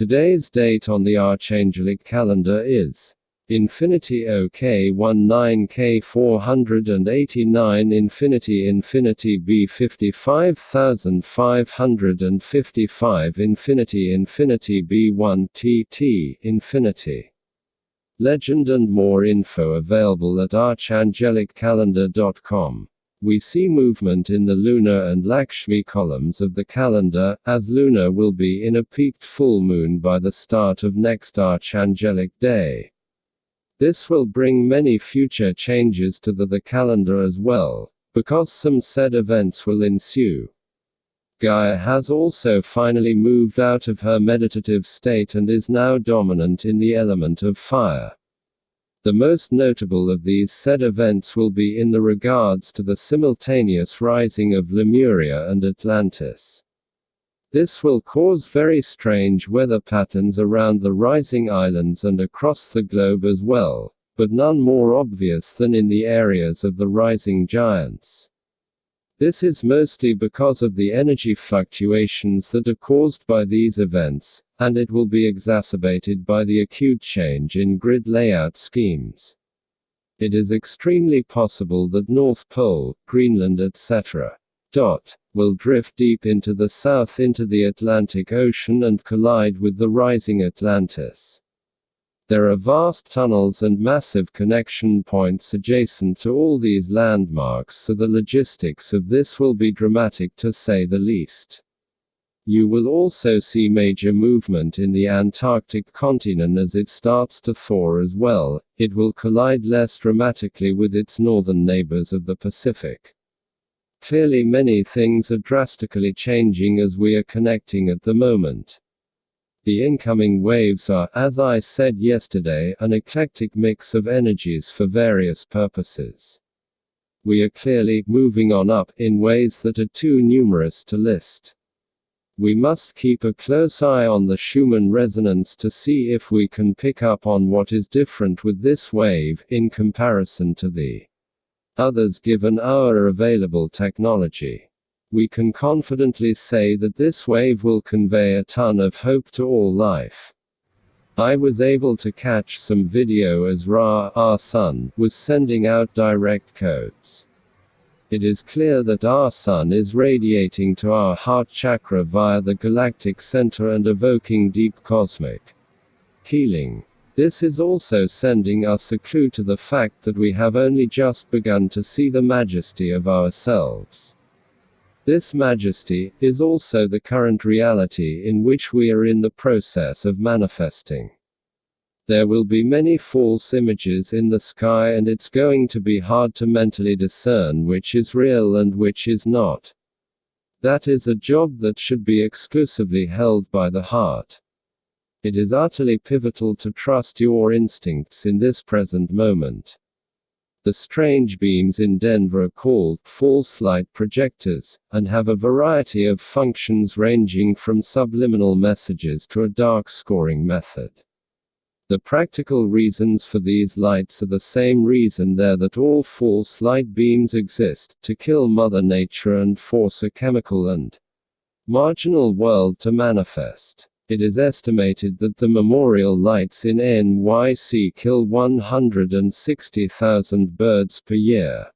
Today's date on the Archangelic calendar is Infinity OK19K489 Infinity B55555 Infinity B1TT Infinity. Legend and more info available at archangeliccalendar.com. We see movement in the Luna and Lakshmi columns of the calendar, as Luna will be in a peaked full moon by the start of next Archangelic Day. This will bring many future changes to the calendar as well, because some said events will ensue. Gaia has also finally moved out of her meditative state and is now dominant in the element of fire. The most notable of these said events will be in the regards to the simultaneous rising of Lemuria and Atlantis. This will cause very strange weather patterns around the rising islands and across the globe as well, but none more obvious than in the areas of the rising giants. This is mostly because of the energy fluctuations that are caused by these events, and it will be exacerbated by the acute change in grid layout schemes. It is extremely possible that North Pole, Greenland etc. will drift deep into the south into the Atlantic Ocean and collide with the rising Atlantis. There are vast tunnels and massive connection points adjacent to all these landmarks, so the logistics of this will be dramatic to say the least. You will also see major movement in the Antarctic continent as it starts to thaw as well. It will collide less dramatically with its northern neighbors of the Pacific. Clearly many things are drastically changing as we are connecting at the moment. The incoming waves are, as I said yesterday, an eclectic mix of energies for various purposes. We are clearly moving on up in ways that are too numerous to list. We must keep a close eye on the Schumann resonance to see if we can pick up on what is different with this wave, in comparison to the others given our available technology. We can confidently say that this wave will convey a ton of hope to all life. I was able to catch some video as Ra, our sun, was sending out direct codes. It is clear that our sun is radiating to our heart chakra via the galactic center and evoking deep cosmic healing. This is also sending us a clue to the fact that we have only just begun to see the majesty of ourselves. This majesty is also the current reality in which we are in the process of manifesting. There will be many false images in the sky, and it's going to be hard to mentally discern which is real and which is not. That is a job that should be exclusively held by the heart. It is utterly pivotal to trust your instincts in this present moment. The strange beams in Denver are called false light projectors, and have a variety of functions ranging from subliminal messages to a dark scoring method. The practical reasons for these lights are the same reason there that all false light beams exist, to kill Mother Nature and force a chemical and marginal world to manifest. It is estimated that the memorial lights in NYC kill 160,000 birds per year.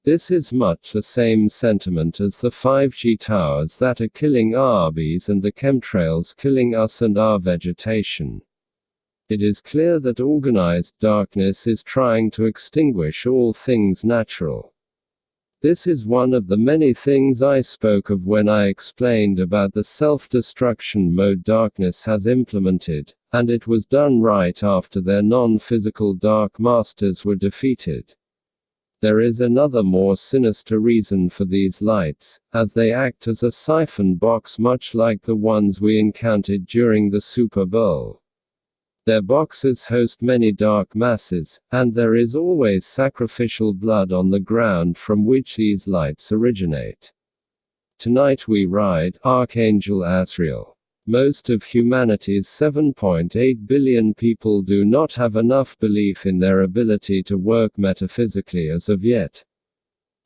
This is much the same sentiment as the 5G towers that are killing our bees and the chemtrails killing us and our vegetation. It is clear that organized darkness is trying to extinguish all things natural. This is one of the many things I spoke of when I explained about the self-destruction mode darkness has implemented, and it was done right after their non-physical dark masters were defeated. There is another more sinister reason for these lights, as they act as a siphon box much like the ones we encountered during the Super Bowl. Their boxes host many dark masses, and there is always sacrificial blood on the ground from which these lights originate. Tonight we ride Archangel Azrael. Most of humanity's 7.8 billion people do not have enough belief in their ability to work metaphysically as of yet.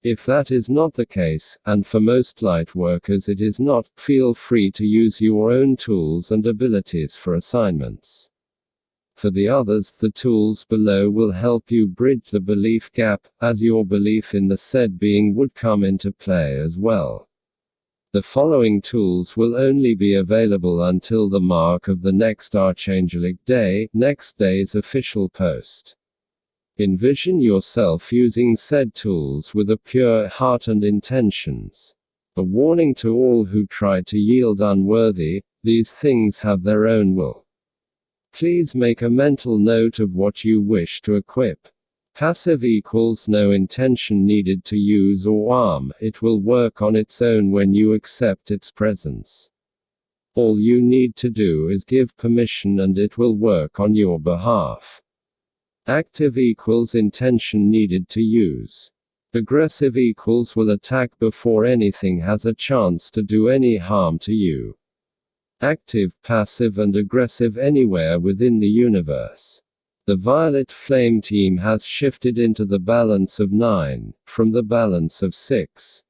If that is not the case, and for most light workers it is not, feel free to use your own tools and abilities for assignments. For the others, the tools below will help you bridge the belief gap, as your belief in the said being would come into play as well. The following tools will only be available until the mark of the next Archangelic Day, next day's official post. Envision yourself using said tools with a pure heart and intentions. A warning to all who try to yield unworthy, these things have their own will. Please make a mental note of what you wish to equip. Passive equals no intention needed to use or arm, it will work on its own when you accept its presence. All you need to do is give permission and it will work on your behalf. Active equals intention needed to use. Aggressive equals will attack before anything has a chance to do any harm to you. Active, passive and aggressive anywhere within the universe. The Violet Flame team has shifted into the balance of 9, from the balance of 6.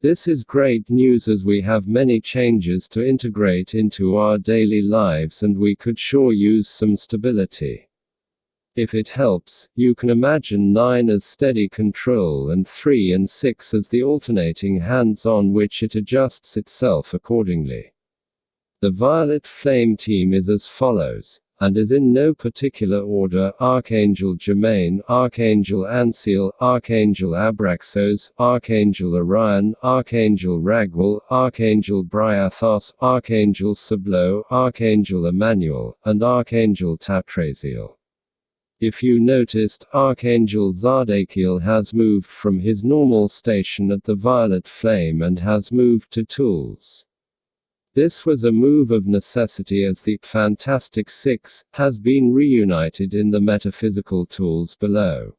This is great news as we have many changes to integrate into our daily lives and we could sure use some stability. If it helps, you can imagine 9 as steady control and 3 and 6 as the alternating hands on which it adjusts itself accordingly. The Violet Flame team is as follows, and is in no particular order: Archangel Germain, Archangel Ansiel, Archangel Abraxos, Archangel Orion, Archangel Raguel, Archangel Bryathos, Archangel Sablo, Archangel Emmanuel, and Archangel Tatraziel. If you noticed, Archangel Zadkiel has moved from his normal station at the Violet Flame and has moved to Tools. This was a move of necessity as the Fantastic Six has been reunited in the metaphysical tools below.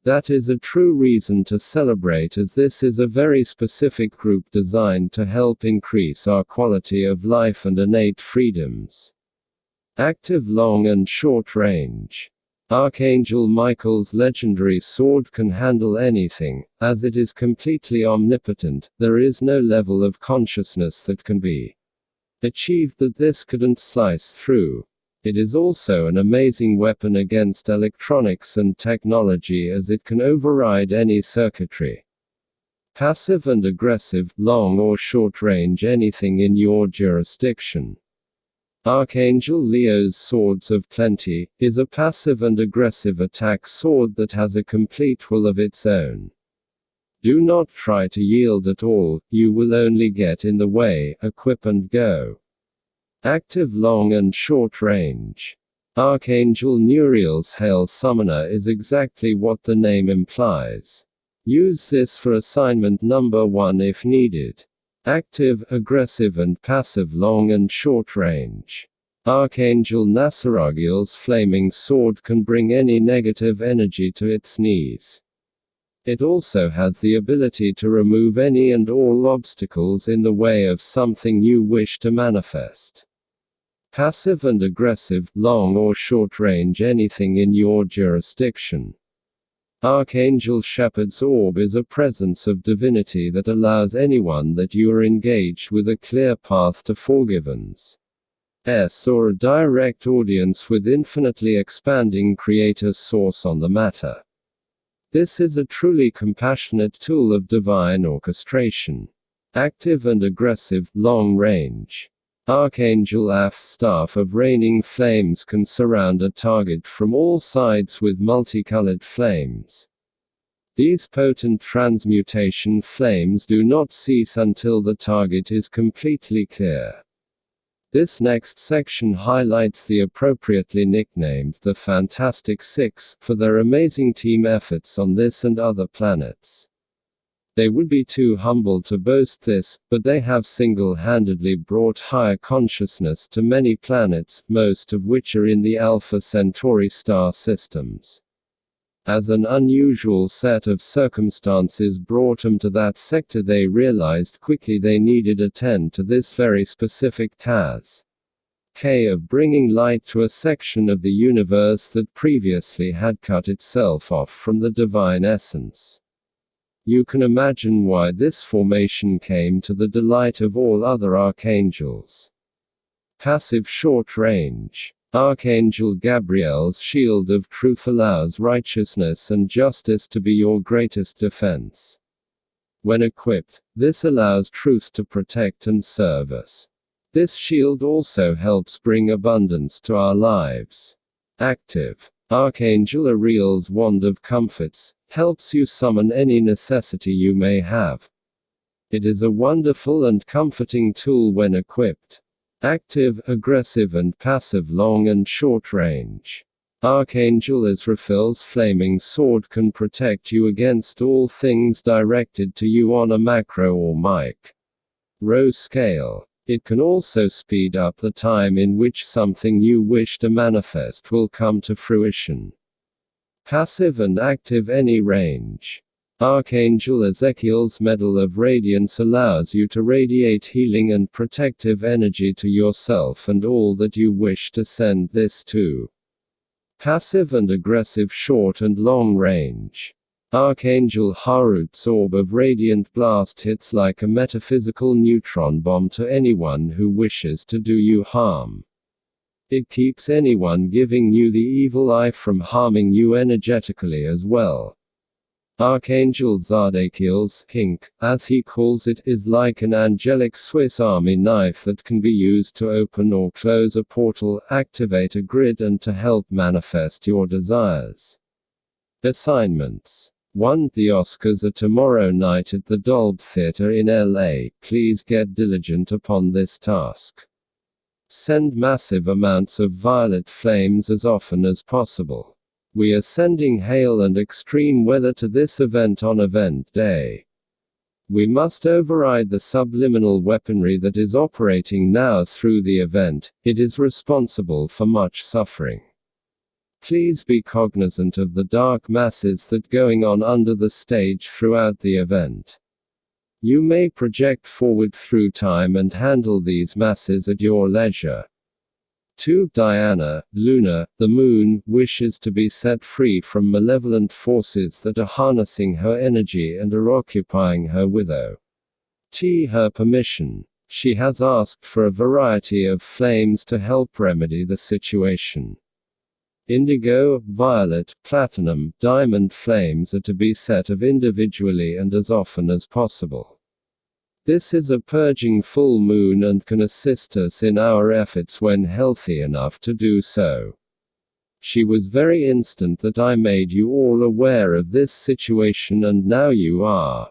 That is a true reason to celebrate, as this is a very specific group designed to help increase our quality of life and innate freedoms. Active long and short range. Archangel Michael's legendary sword can handle anything, as it is completely omnipotent. There is no level of consciousness that can be achieved that this couldn't slice through. It is also an amazing weapon against electronics and technology, as it can override any circuitry. Passive and aggressive, long or short range, anything in your jurisdiction. Archangel Leo's Swords of Plenty is a passive and aggressive attack sword that has a complete will of its own. Do not try to yield at all, you will only get in the way. Equip and go. Active long and short range. Archangel Nuriel's Hail Summoner is exactly what the name implies. Use this for assignment number 1 if needed. Active, aggressive and passive long and short range. Archangel Nasaragiel's flaming sword can bring any negative energy to its knees. It also has the ability to remove any and all obstacles in the way of something you wish to manifest. Passive and aggressive, long or short range, anything in your jurisdiction. Archangel Shepherd's Orb is a presence of divinity that allows anyone that you are engaged with a clear path to forgiveness, or a direct audience with infinitely expanding creator source on the matter. This is a truly compassionate tool of divine orchestration. Active and aggressive, long range. Archangel Af's staff of raining flames can surround a target from all sides with multicolored flames. These potent transmutation flames do not cease until the target is completely clear. This next section highlights the appropriately nicknamed the Fantastic Six for their amazing team efforts on this and other planets. They would be too humble to boast this, but they have single-handedly brought higher consciousness to many planets, most of which are in the Alpha Centauri star systems. As an unusual set of circumstances brought them to that sector, they realized quickly they needed attend to this very specific task of bringing light to a section of the universe that previously had cut itself off from the divine essence. You can imagine why this formation came to the delight of all other archangels. Passive short range. Archangel Gabriel's shield of truth allows righteousness and justice to be your greatest defense. When equipped, this allows truth to protect and serve us. This shield also helps bring abundance to our lives. Active. Archangel Ariel's wand of comforts helps you summon any necessity you may have. It is a wonderful and comforting tool when equipped. Active, aggressive and passive long and short range. Archangel Azrael's flaming sword can protect you against all things directed to you on a macro or micro scale. It can also speed up the time in which something you wish to manifest will come to fruition. Passive and active any range. Archangel Ezekiel's medal of radiance allows you to radiate healing and protective energy to yourself and all that you wish to send this to. Passive and aggressive short and long range. Archangel Harut's orb of radiant blast hits like a metaphysical neutron bomb to anyone who wishes to do you harm. It keeps anyone giving you the evil eye from harming you energetically as well. Archangel Zadkiel's hink, as he calls it, is like an angelic Swiss Army knife that can be used to open or close a portal, activate a grid and to help manifest your desires. Assignments. 1. The Oscars are tomorrow night at the Dolby Theatre in LA. Please get diligent upon this task. Send massive amounts of violet flames as often as possible. We are sending hail and extreme weather to this event on event day. We must override the subliminal weaponry that is operating now through the event. It is responsible for much suffering. Please be cognizant of the dark masses that going on under the stage throughout the event. You may project forward through time and handle these masses at your leisure. 2. Diana, Luna, the moon, wishes to be set free from malevolent forces that are harnessing her energy and are occupying her without her permission. She has asked for a variety of flames to help remedy the situation. Indigo, violet, platinum, diamond flames are to be set of individually and as often as possible. This is a purging full moon and can assist us in our efforts when healthy enough to do so. She was very instant that I made you all aware of this situation and now you are.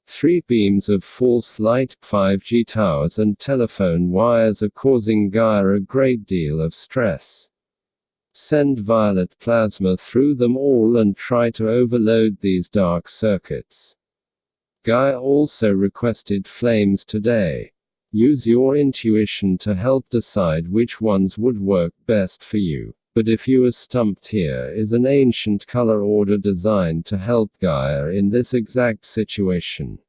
3. Beams of false light, 5G towers and telephone wires are causing Gaia a great deal of stress. Send violet plasma through them all and try to overload these dark circuits. Gaia also requested flames today. Use your intuition to help decide which ones would work best for you. But if you are stumped, here is an ancient color order designed to help Gaia in this exact situation.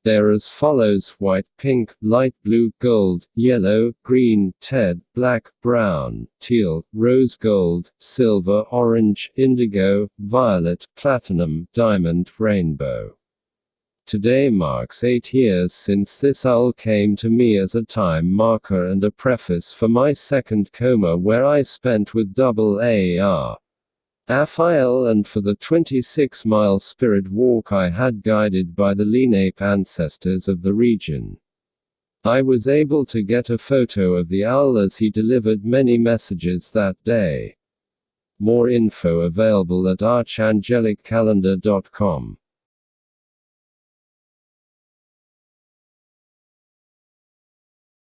They're as follows: white, pink, light blue, gold, yellow, green, red, black, brown, teal, rose gold, silver, orange, indigo, violet, platinum, diamond, rainbow. Today marks 8 years since this owl came to me as a time marker and a preface for my second coma where I spent with AAR. Raphael, and for the 26-mile spirit walk I had guided by the Lenape ancestors of the region. I was able to get a photo of the owl as he delivered many messages that day. More info available at archangeliccalendar.com.